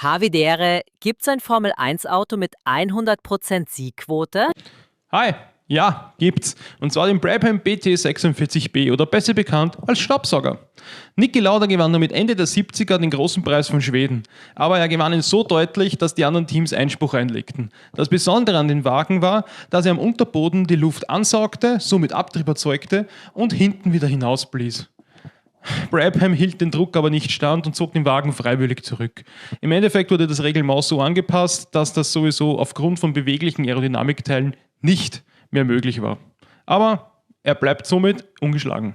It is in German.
Havidere, gibt's ein Formel-1-Auto mit 100% Siegquote? Hi, ja, gibt's. Und zwar den Brabham BT46B oder besser bekannt als Staubsauger. Niki Lauda gewann damit Ende der 70er den großen Preis von Schweden. Aber er gewann ihn so deutlich, dass die anderen Teams Einspruch einlegten. Das Besondere an den Wagen war, dass er am Unterboden die Luft ansaugte, somit Abtrieb erzeugte und hinten wieder hinausblies. Brabham hielt den Druck aber nicht stand und zog den Wagen freiwillig zurück. Im Endeffekt wurde das Regelmaß so angepasst, dass das sowieso aufgrund von beweglichen Aerodynamikteilen nicht mehr möglich war. Aber er bleibt somit ungeschlagen.